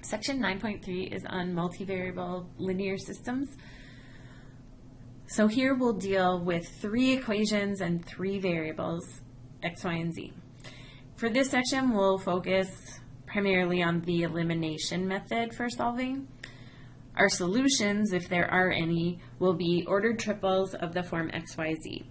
Section 9.3 is on multivariable linear systems. So here we'll deal with 3 equations and 3 variables, x, y, and z. For this section, we'll focus primarily on the elimination method for solving. Our solutions, if there are any, will be ordered triples of the form x, y, z.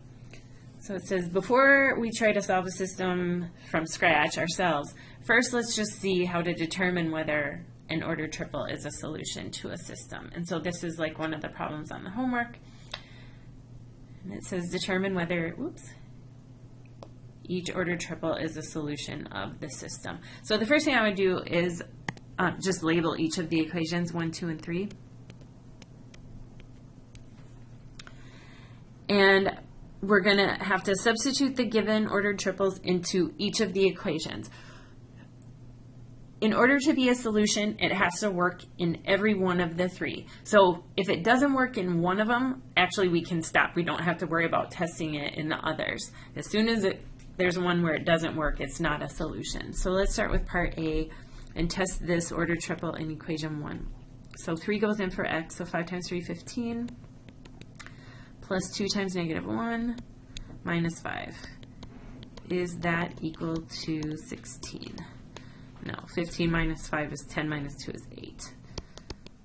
So it says, before we try to solve a system from scratch ourselves, first let's just see how to determine whether an ordered triple is a solution to a system. And so this is like one of the problems on the homework. And it says determine whether, each ordered triple is a solution of the system. So the first thing I would do is just label each of the equations 1, 2, and 3. And we're going to have to substitute the given ordered triples into each of the equations. In order to be a solution, it has to work in every one of the 3. So if it doesn't work in one of them, actually we can stop. We don't have to worry about testing it in the others. As soon as there's one where it doesn't work, it's not a solution. So let's start with part A and test this ordered triple in equation 1. So 3 goes in for x, so 5 times 3, 15. Plus 2 times -1 minus 5. Is that equal to 16? No, 15 minus 5 is 10 minus 2 is 8.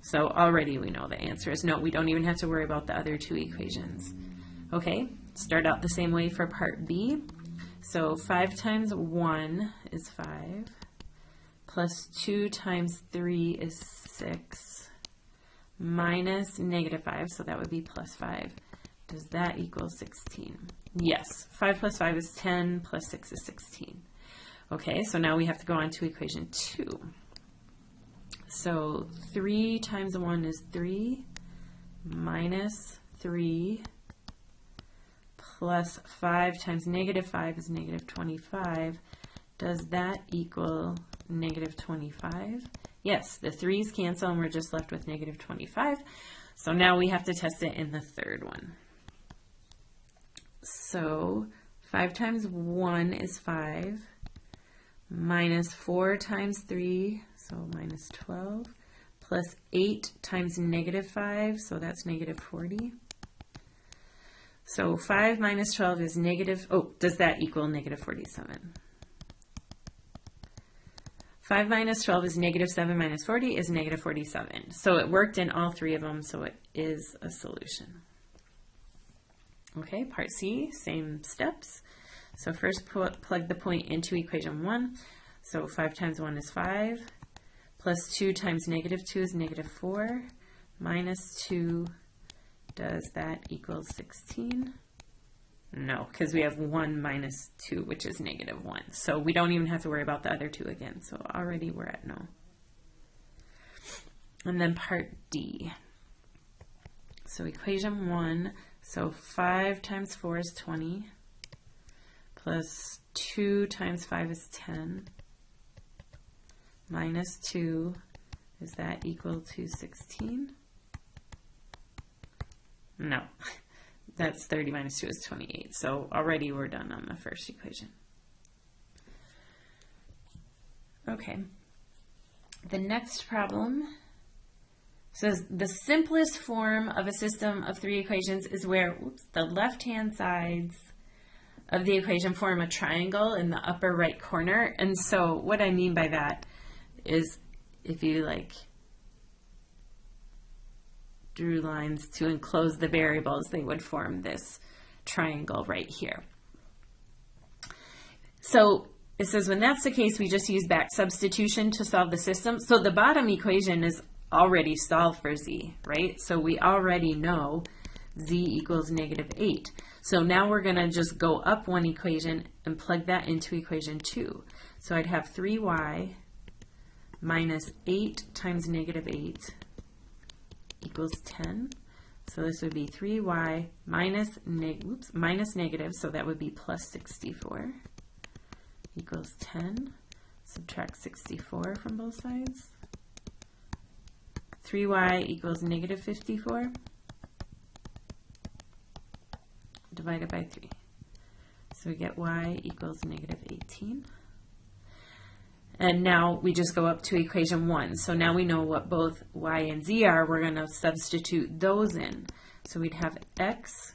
So already we know the answer is no. We don't even have to worry about the other 2 equations. Okay, start out the same way for part B. So 5 times 1 is 5. Plus 2 times 3 is 6. Minus -5, so that would be plus 5. Does that equal 16? Yes. 5 plus 5 is 10, plus 6 is 16. Okay, so now we have to go on to equation 2. So 3 times 1 is 3, minus 3, plus 5 times -5 is -25. Does that equal -25? Yes, the 3's cancel and we're just left with -25. So now we have to test it in the third one. So 5 times 1 is 5, minus 4 times 3, so minus 12, plus 8 times -5, so that's -40. So 5 minus 12 is does that equal -47? 5 minus 12 is -7 minus 40 is -47. So it worked in all 3 of them, so it is a solution. Okay, part C, same steps. So first plug the point into equation 1. So 5 times 1 is 5, plus 2 times -2 is -4, minus 2, does that equal 16? No, because we have 1 minus 2, which is -1. So we don't even have to worry about the other 2 again. So already we're at no. And then part D. So equation 1, so 5 times 4 is 20, plus 2 times 5 is 10, minus 2, is that equal to 16? No, that's 30 minus 2 is 28. So already we're done on the first equation. Okay, the next problem says the simplest form of a system of 3 equations is where the left-hand sides of the equation form a triangle in the upper right corner. And so what I mean by that is if you drew lines to enclose the variables, they would form this triangle right here. So it says when that's the case, we just use back substitution to solve the system. So the bottom equation is already solved for z, right? So we already know z equals -8. So now we're going to just go up one equation and plug that into equation 2. So I'd have 3y minus 8 times -8 equals 10. So this would be 3y minus negative, so that would be plus 64 equals 10. Subtract 64 from both sides. 3y equals -54 divided by 3. So we get y equals -18. And now we just go up to equation 1. So now we know what both y and z are. We're going to substitute those in. So we'd have x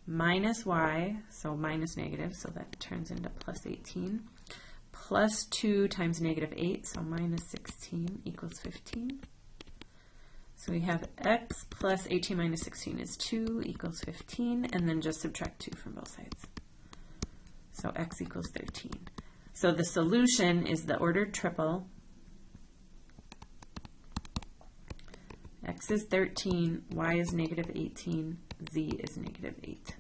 minus y, so minus negative, so that turns into plus 18, plus 2 times negative 8, so minus 16 equals 15. So we have x plus 18 minus 16 is 2 equals 15, and then just subtract 2 from both sides. So x equals 13. So the solution is the ordered triple. X is 13, y is negative 18, z is negative 8.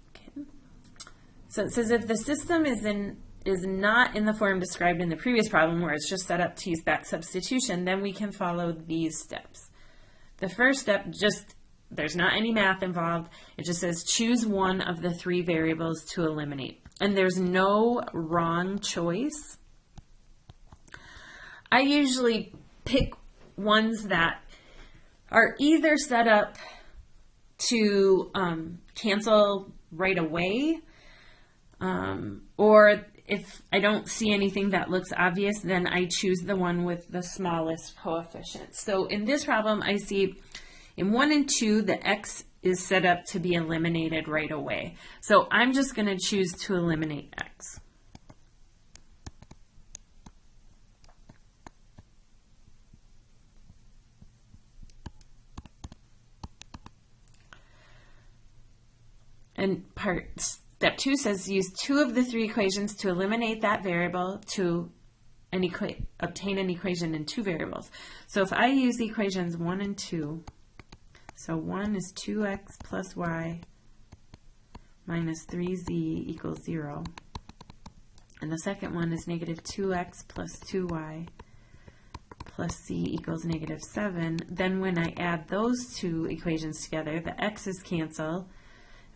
Okay. So it says if the system is not in the form described in the previous problem where it's just set up to use back substitution, then we can follow these steps. The first step, there's not any math involved. It just says choose one of the 3 variables to eliminate. And there's no wrong choice. I usually pick ones that are either set up to cancel right away, or if I don't see anything that looks obvious, then I choose the one with the smallest coefficient. So in this problem, I see in 1 and 2, the x is set up to be eliminated right away. So I'm just going to choose to eliminate x. And step 2 says use 2 of the 3 equations to eliminate that variable to obtain an equation in 2 variables. So if I use equations 1 and 2, so 1 is 2x plus y minus 3z equals 0. And the second one is negative 2x plus 2y plus c equals negative 7. Then when I add those 2 equations together, the x's cancel,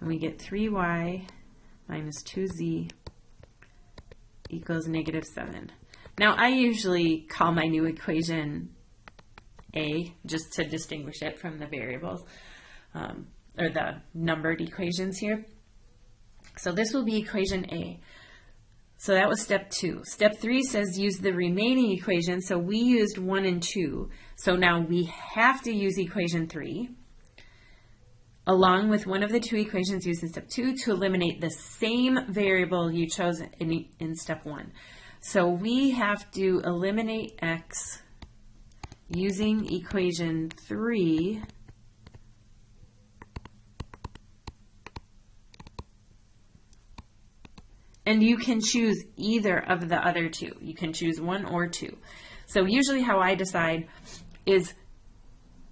and we get 3y minus 2z equals negative 7. Now I usually call my new equation A, just to distinguish it from the variables, or the numbered equations here. So this will be equation A. So that was step 2. Step 3 says use the remaining equation. So we used 1 and 2. So now we have to use equation 3, along with one of the 2 equations used in step 2 to eliminate the same variable you chose in step 1. So we have to eliminate x using equation 3 and you can choose either of the other 2. You can choose 1 or 2. So usually how I decide is,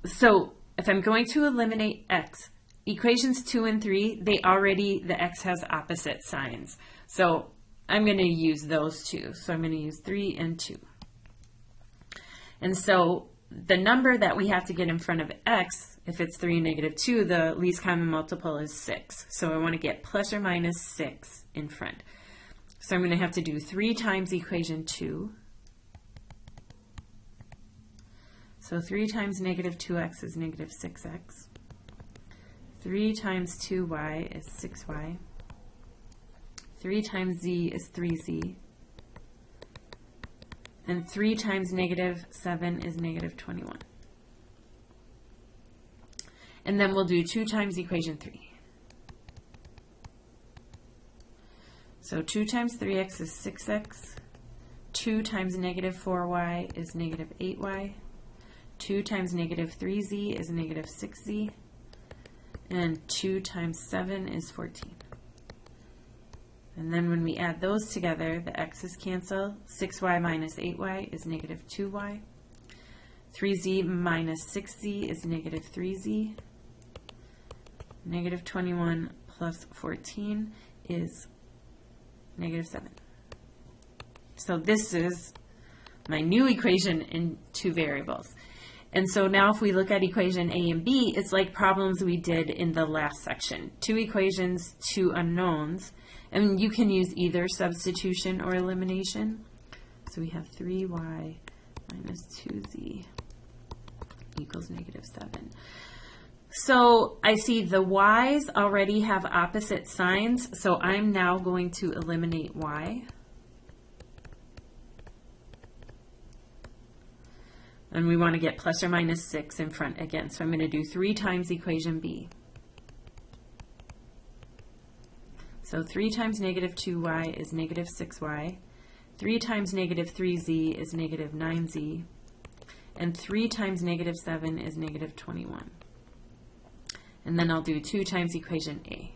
so if I'm going to eliminate x, equations 2 and 3, the x has opposite signs. So I'm going to use those 2. So I'm going to use 3 and 2. And so the number that we have to get in front of x, if it's 3 and negative 2, the least common multiple is 6. So I want to get plus or minus 6 in front. So I'm going to have to do 3 times equation 2. So 3 times negative 2x is negative 6x. 3 times 2y is 6y. 3 times z is 3z. And 3 times negative 7 is negative 21. And then we'll do 2 times equation 3. So 2 times 3x is 6x. 2 times negative 4y is negative 8y. 2 times negative 3z is negative 6z. And 2 times 7 is 14. And then when we add those together, the x's cancel. 6y minus 8y is negative 2y. 3z minus 6z is negative 3z. Negative 21 plus 14 is negative 7. So this is my new equation in 2 variables. And so now if we look at equation A and B, it's like problems we did in the last section. 2 equations, 2 unknowns. And you can use either substitution or elimination. So we have 3y minus 2z equals negative 7. So I see the y's already have opposite signs, so I'm now going to eliminate y. And we want to get plus or minus 6 in front again. So I'm going to do 3 times equation b. So 3 times negative 2y is negative 6y. 3 times negative 3z is negative 9z. And 3 times negative 7 is negative 21. And then I'll do 2 times equation a.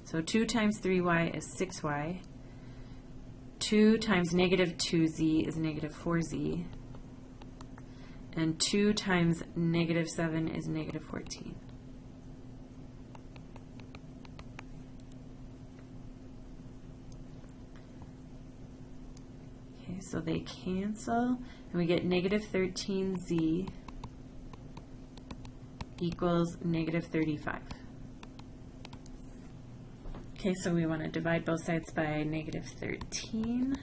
So 2 times 3y is 6y. 2 times negative 2z is negative 4z. And 2 times negative 7 is negative 14. Okay, so they cancel, and we get negative 13z equals negative 35. Okay, so we want to divide both sides by negative 13.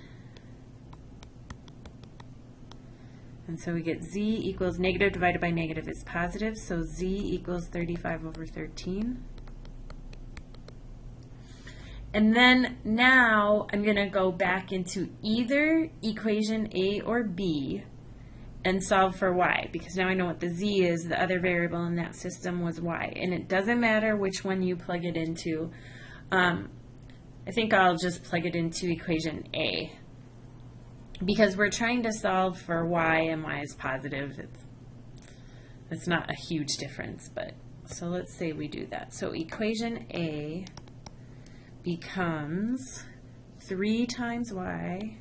And so we get z equals negative divided by negative is positive, so z equals 35 over 13. And then now I'm going to go back into either equation A or B and solve for y, because now I know what the z is. The other variable in that system was y, and it doesn't matter which one you plug it into. I think I'll just plug it into equation A, because we're trying to solve for y and y is positive. It's not a huge difference, but so let's say we do that. So equation A becomes 3 times y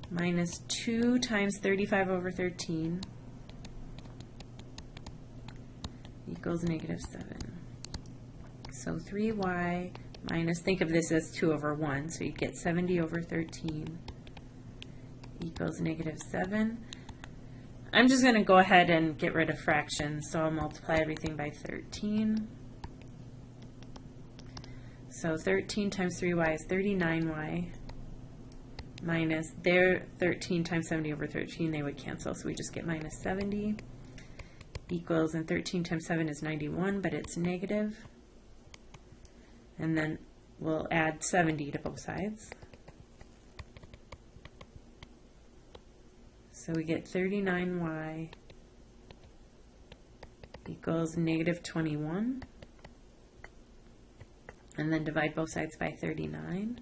minus 2 times 35 over 13 equals negative 7. So 3y minus, think of this as 2 over 1, so you get 70 over 13 equals negative 7. I'm just going to go ahead and get rid of fractions, so I'll multiply everything by 13. So 13 times 3y is 39y minus their 13 times 70 over 13, they would cancel, so we just get minus 70 equals, and 13 times 7 is 91, but it's negative. And then we'll add 70 to both sides. So we get 39y equals negative 21. And then divide both sides by 39.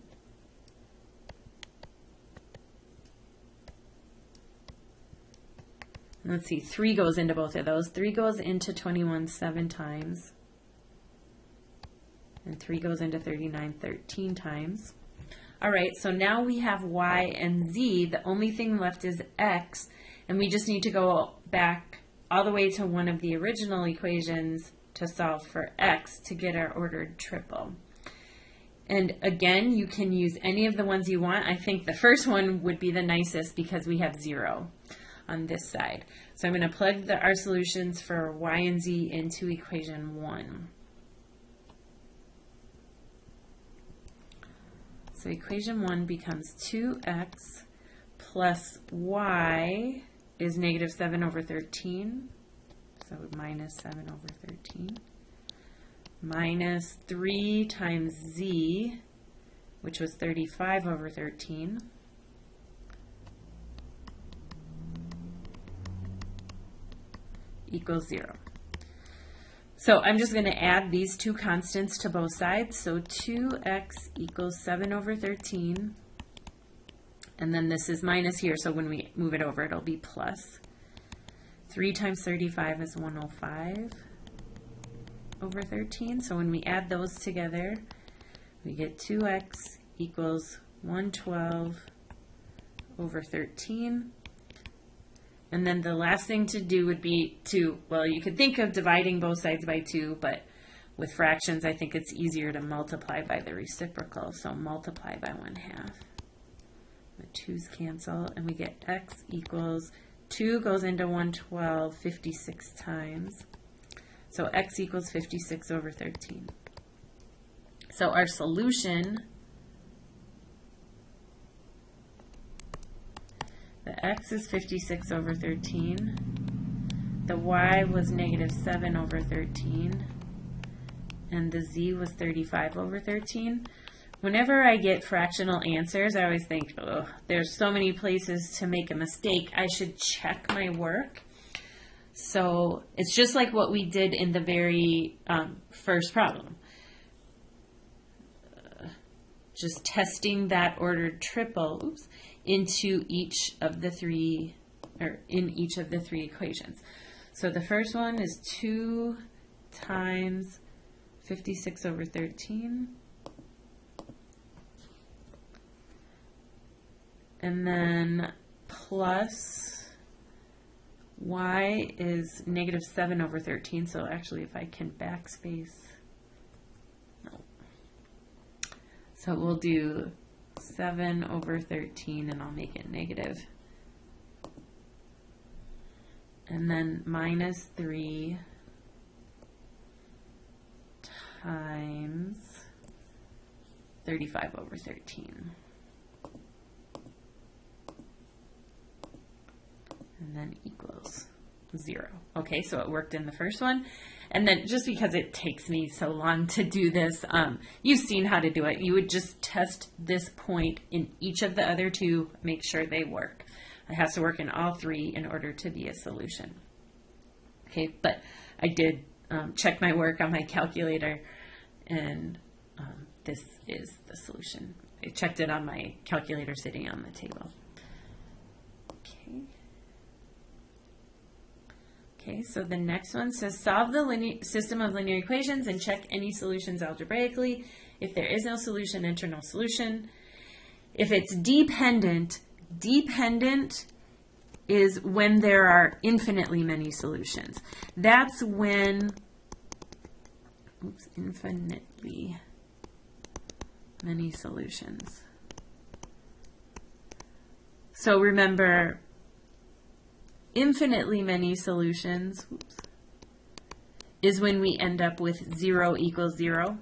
And let's see, 3 goes into both of those. 3 goes into 21 7 times. And 3 goes into 39 13 times. All right, so now we have y and z. The only thing left is x, and we just need to go back all the way to one of the original equations to solve for x to get our ordered triple. And again, you can use any of the ones you want. I think the first one would be the nicest because we have 0 on this side. So I'm going to plug our solutions for y and z into equation 1. So equation 1 becomes 2x plus y is negative 7 over 13. So minus 7 over 13. Minus 3 times z, which was 35 over 13. Equals 0. So I'm just going to add these two constants to both sides. So 2x equals 7 over 13. And then this is minus here, so when we move it over, it'll be plus. 3 times 35 is 105 over 13. So when we add those together, we get 2x equals 112 over 13. And then the last thing to do would be to, well, you could think of dividing both sides by 2, but with fractions, I think it's easier to multiply by the reciprocal. So multiply by 1/2. The 2's cancel, and we get x equals 2 goes into 112 56 times. So x equals 56 over 13. So our solution, the x is 56 over 13. the y was negative 7 over 13, and the z was 35 over 13. Whenever I get fractional answers, I always think, oh, there's so many places to make a mistake. I should check my work. So it's just like what we did in the very first problem. Just testing that ordered triple into each of the three, or in each of the three equations. So the first one is 2 times 56 over 13. And then plus y is negative 7 over 13. So actually, if I can backspace, no. So we'll do 7 over 13, and I'll make it negative. And then minus 3 times 35 over 13. And then equals 0. Okay, so it worked in the first one. And then just because it takes me so long to do this, you've seen how to do it. You would just test this point in each of the other two, make sure they work. It has to work in all three in order to be a solution. Okay, but I did check my work on my calculator, and this is the solution. I checked it on my calculator sitting on the table. Okay. Okay, so the next one says solve the system of linear equations and check any solutions algebraically. If there is no solution, enter no solution. If it's dependent, dependent is when there are infinitely many solutions. That's when, infinitely many solutions. So remember, infinitely many solutions is when we end up with 0 equals 0.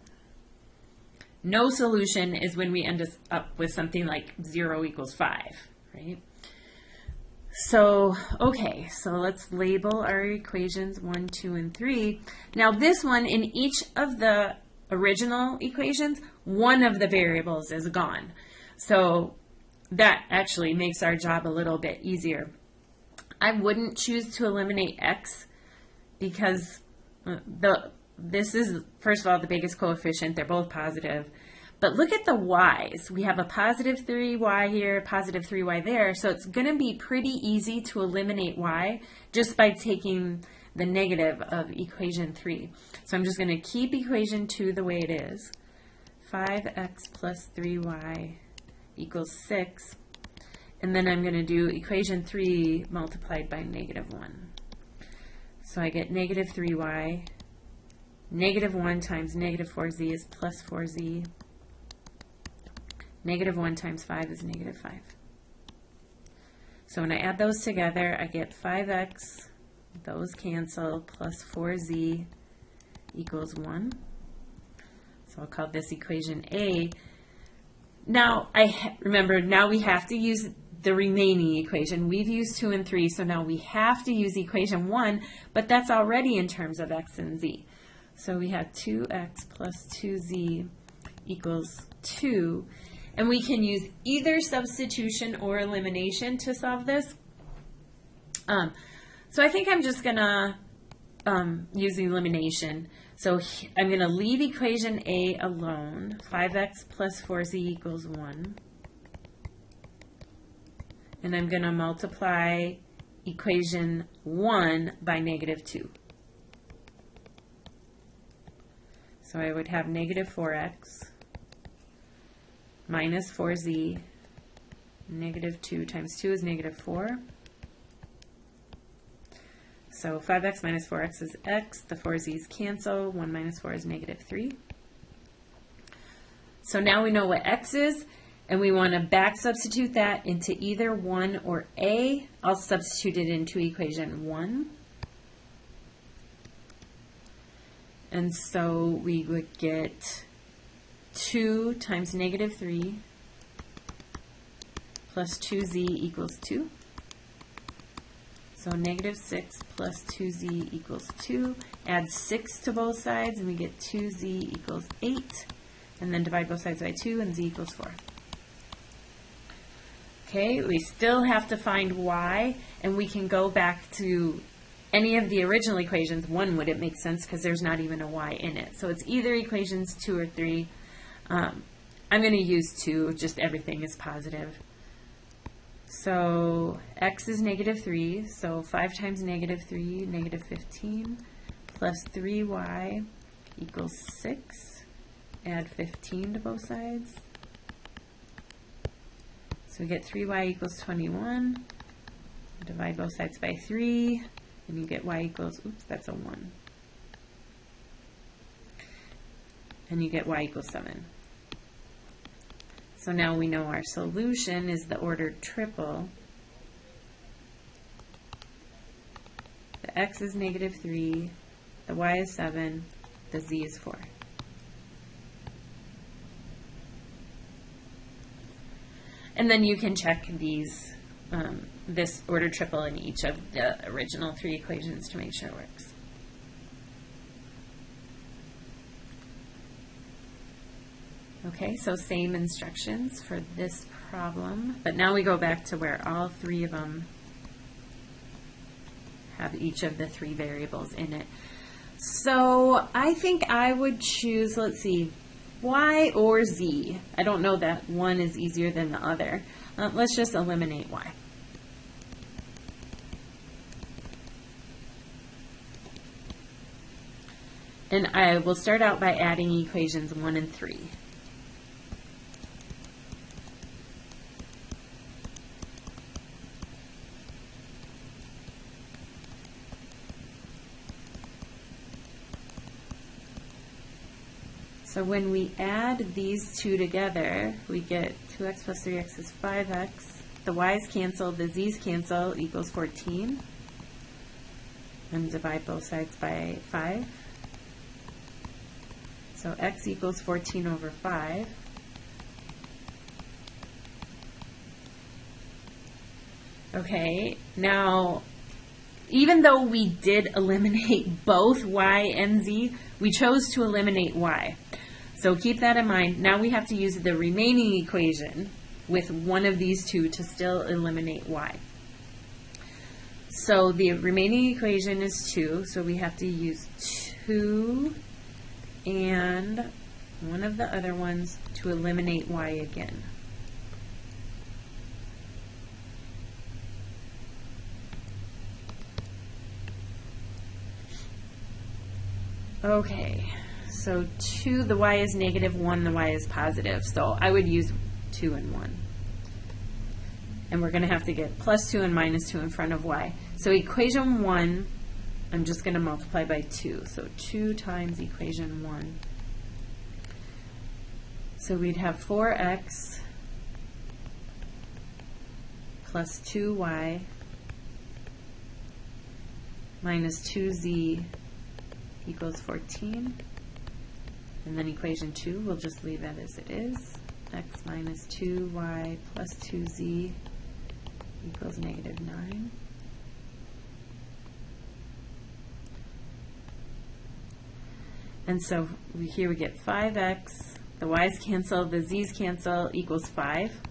No solution is when we end up with something like 0 equals 5, right? So, okay, so let's label our equations 1, 2, and 3. Now this one, in each of the original equations, one of the variables is gone. So that actually makes our job a little bit easier. I wouldn't choose to eliminate x because this is, first of all, the biggest coefficient. They're both positive. But look at the y's. We have a positive 3y here, positive 3y there. So it's going to be pretty easy to eliminate y just by taking the negative of equation 3. So I'm just going to keep equation 2 the way it is. 5x plus 3y equals 6. And then I'm going to do equation 3 multiplied by negative 1. So I get negative 3y. Negative 1 times negative 4z is plus 4z. Negative 1 times 5 is negative 5. So when I add those together, I get 5x, those cancel, plus 4z equals 1. So I'll call this equation A. Now, remember, now we have to use the remaining equation. We've used 2 and 3, so now we have to use equation 1, but that's already in terms of x and z. So we have 2x plus 2z equals 2. And we can use either substitution or elimination to solve this. So I think I'm just going to use elimination. So I'm going to leave equation A alone. 5x plus 4z equals 1. And I'm going to multiply equation 1 by negative 2. So I would have negative 4x minus 4z, negative 2 times 2 is negative 4. So 5x minus 4x is x. The 4z's cancel. 1 minus 4 is negative 3. So now we know what x is, and we want to back substitute that into either 1 or a. I'll substitute it into equation 1. And so we would get 2 times negative 3 plus 2z equals 2. So negative 6 plus 2z equals 2. Add 6 to both sides, and we get 2z equals 8. And then divide both sides by 2, and z equals 4. Okay, we still have to find y, and we can go back to any of the original equations. 1 wouldn't make sense because there's not even a y in it. So it's either equations 2 or 3. I'm going to use 2, just everything is positive. So x is negative 3, so 5 times negative 3, negative 15, plus 3y equals 6. Add 15 to both sides. So we get 3y equals 21. Divide both sides by 3, and you get y equals, oops, that's a 1. And you get y equals 7. So now we know our solution is the ordered triple. The x is negative 3, the y is 7, the z is 4. And then you can check these, this ordered triple in each of the original 3 equations to make sure it works. Okay, so same instructions for this problem, but now we go back to where all 3 of them have each of the 3 variables in it. So I think I would choose, let's see, y or z. I don't know that one is easier than the other. Let's just eliminate y. And I will start out by adding equations 1 and 3. So when we add these 2 together, we get 2x plus 3x is 5x. The y's cancel, the z's cancel, equals 14. And divide both sides by 5. So x equals 14 over 5. Okay, now even though we did eliminate both y and z, we chose to eliminate y. So keep that in mind. Now we have to use the remaining equation with one of these 2 to still eliminate y. So the remaining equation is 2, so we have to use 2 and one of the other ones to eliminate y again. Okay, so 2, the y is negative 1, the y is positive. So I would use 2 and 1. And we're going to have to get plus 2 and minus 2 in front of y. So equation 1, I'm just going to multiply by 2. So 2 times equation 1. So we'd have 4x plus 2y minus 2z equals 14. And then equation 2, we'll just leave that as it is. X minus 2y plus 2z equals negative 9. And so here we get 5x, the y's cancel, the z's cancel, equals 5.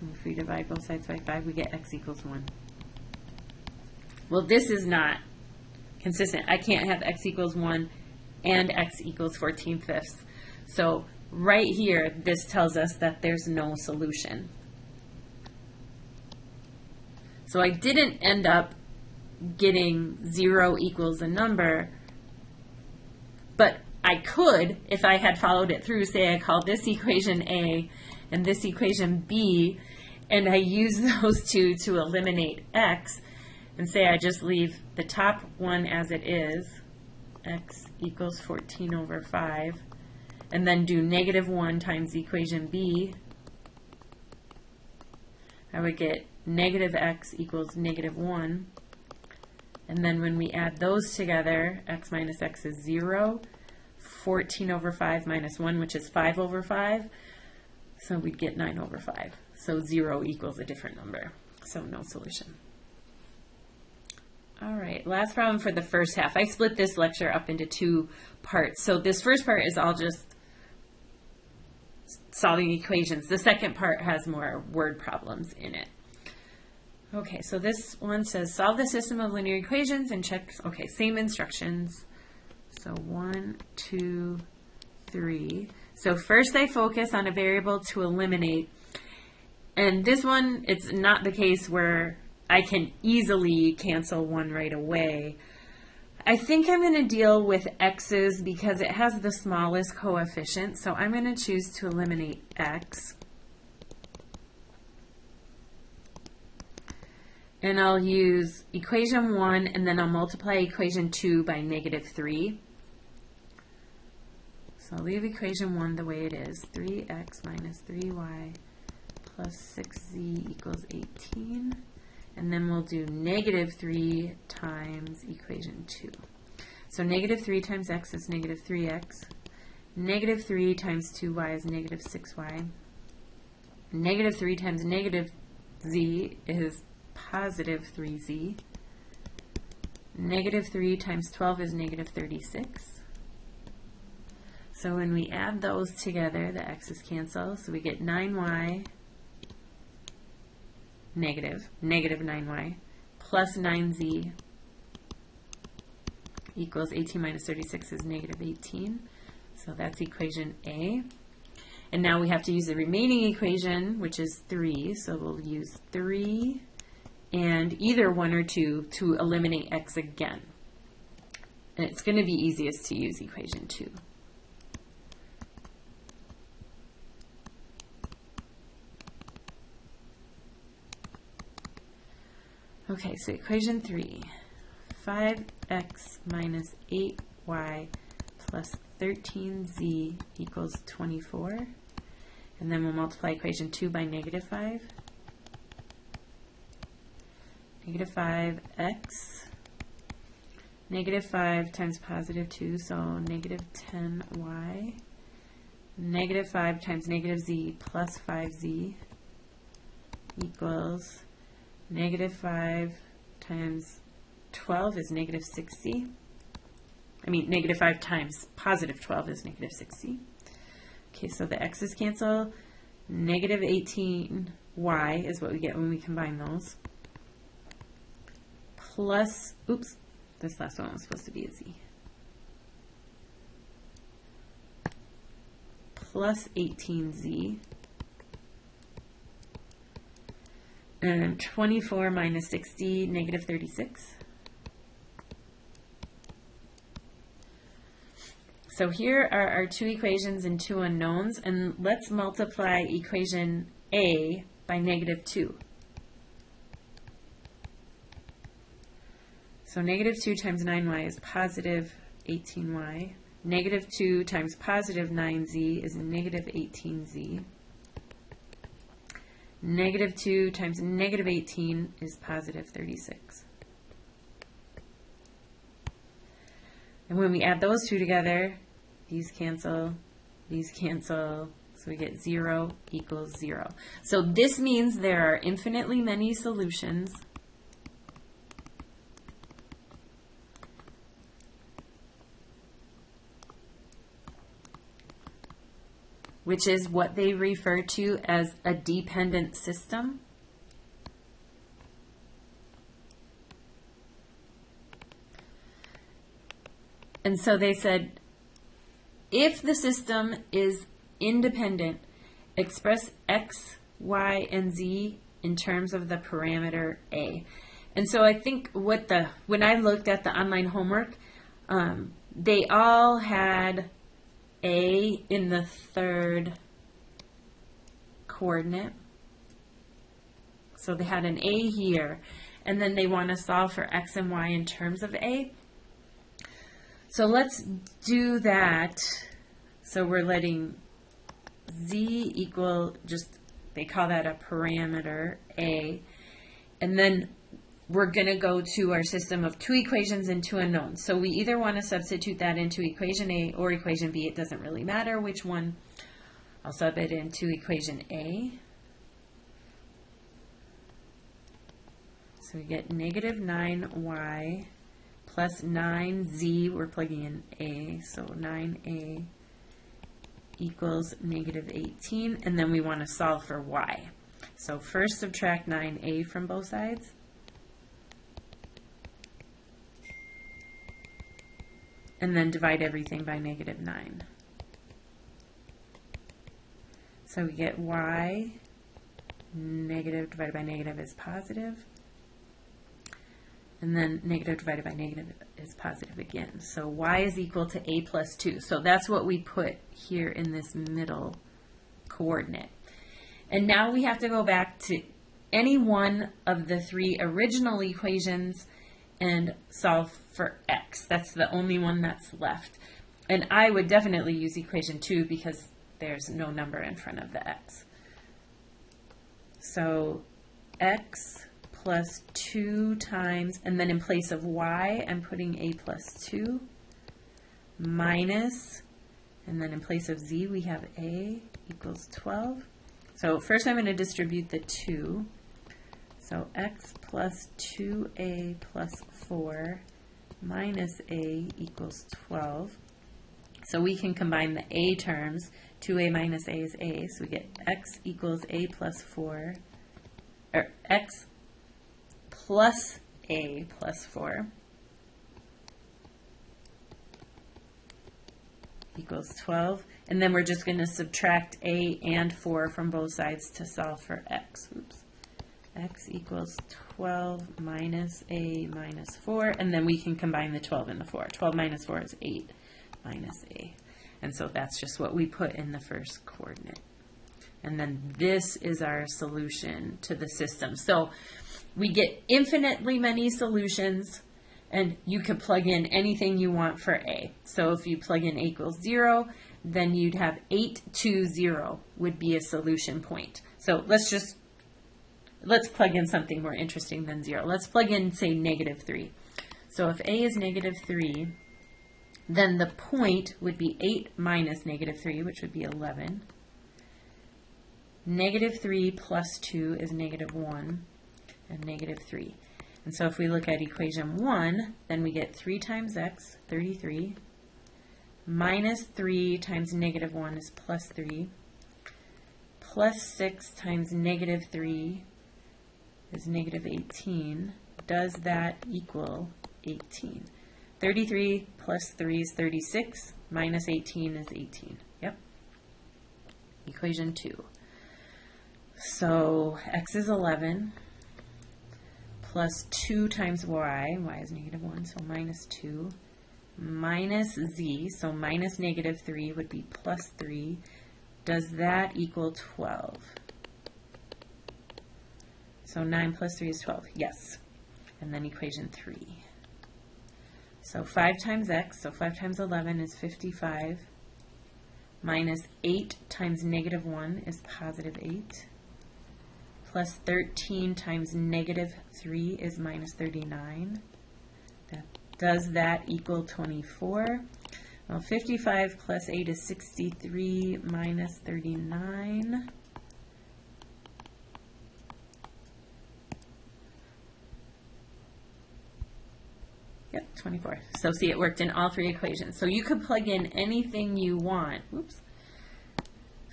And if we divide both sides by 5, we get x equals 1. Well, this is not consistent. I can't have x equals 1 and x equals 14/5. So right here, this tells us that there's no solution. So I didn't end up getting 0 equals a number, but I could, if I had followed it through, say I called this equation A and this equation B, and I use those 2 to eliminate x, and say I just leave the top one as it is, x equals 14 over 5, and then do negative 1 times equation B, I would get negative x equals negative 1. And then when we add those together, x minus x is 0. 14 over 5 minus 1, which is 5 over 5. So we'd get 9 over 5. So 0 equals a different number. So no solution. All right, last problem for the first half. I split this lecture up into two parts. So this first part is all just solving equations. The second part has more word problems in it. Okay, so this one says solve the system of linear equations and check, okay, same instructions. So 1, 2, 3. So first I focus on a variable to eliminate. And this one, it's not the case where I can easily cancel one right away. I think I'm going to deal with x's because it has the smallest coefficient. So I'm going to choose to eliminate x. And I'll use equation 1, and then I'll multiply equation 2 by -3. So I'll leave equation 1 the way it is. 3x minus 3y plus 6z equals 18. And then we'll do -3 times equation 2. So -3 times x is -3x. -3 times 2y is -6y. -3 times -z is +3z. -3 times 12 is -36. So when we add those together, the x's cancel. So we get 9y negative 9y plus 9z equals 18 minus 36 is -18. So that's equation A. And now we have to use the remaining equation, which is 3. So we'll use 3 and either 1 or 2 to eliminate x again. And it's going to be easiest to use equation 2. Okay, so equation 3, 5x minus 8y plus 13z equals 24. And then we'll multiply equation 2 by -5. -5x, -5 times +2, so -10y. -5 times -z plus 5z equals -5 times 12 is -6z. I mean, -5 times +12 is -6z. Okay, so the x's cancel. -18y is what we get when we combine those. Plus, oops, this last one was supposed to be a z. Plus 18z. And 24 minus 60, -36. So here are our two equations and two unknowns, and let's multiply equation A by -2. So -2 times 9y is +18y. -2 times +9z is -18z. -2 times -18 is +36. And when we add those two together, these cancel, so we get 0 equals 0. So this means there are infinitely many solutions. Which is what they refer to as a dependent system. And so they said, if the system is independent, express x, y, and z in terms of the parameter a. And so I think when I looked at the online homework, they all had a in the third coordinate. So they had an a here, and then they want to solve for x and y in terms of a. So let's do that. So we're letting z equal, just, they call that a parameter a, and then we're going to go to our system of two equations and two unknowns. So we either want to substitute that into equation A or equation B. It doesn't really matter which one. I'll sub it into equation A. So we get negative 9y plus 9z, we're plugging in a, so 9a equals negative 18, and then we want to solve for y. So first subtract 9a from both sides. And then divide everything by negative 9. So we get y negative divided by negative is positive. And then negative divided by negative is positive again. So y is equal to a plus 2. So that's what we put here in this middle coordinate. And now we have to go back to any one of the three original equations and solve for x. That's the only one that's left. And I would definitely use equation 2 because there's no number in front of the x. So x plus 2 times, and then in place of y, I'm putting a plus 2, minus, and then in place of z, we have a equals 12. So first I'm going to distribute the 2. So x plus 2a plus 4 minus a equals 12. So we can combine the a terms. 2a minus a is a, so we get x equals a plus 4, or x plus a plus 4 equals 12. And then we're just going to subtract a and 4 from both sides to solve for x. Oops. X equals 12 minus a minus 4, and then we can combine the 12 and the 4. 12 minus 4 is 8 minus a. And so that's just what we put in the first coordinate. And then this is our solution to the system. So we get infinitely many solutions, and you could plug in anything you want for a. So if you plug in a equals 0, then you'd have 8, 2, 0 would be a solution point. So let's plug in something more interesting than 0. Let's plug in, say, negative 3. So if a is negative 3, then the point would be 8 minus negative 3, which would be 11. Negative 3 plus 2 is negative 1, and negative 3. And so if we look at equation 1, then we get 3 times x, 33, minus 3 times negative 1 is plus 3, plus 6 times negative 3 is negative 18. Does that equal 18? 33 plus 3 is 36, minus 18 is 18. Yep. Equation 2. So x is 11, plus 2 times y is negative 1, so minus 2, minus z, so minus negative 3 would be plus 3. Does that equal 12? So 9 plus 3 is 12, yes. And then equation 3. So 5 times x, so 5 times 11 is 55, minus 8 times negative 1 is positive 8, plus 13 times negative 3 is minus 39. Does that equal 24? Well, 55 plus 8 is 63 minus 39. Yep, 24. So see, it worked in all three equations. So you could plug in anything you want, oops,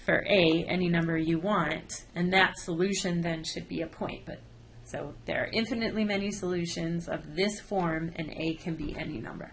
for a, any number you want, and that solution then should be a point. But so there are infinitely many solutions of this form, and a can be any number.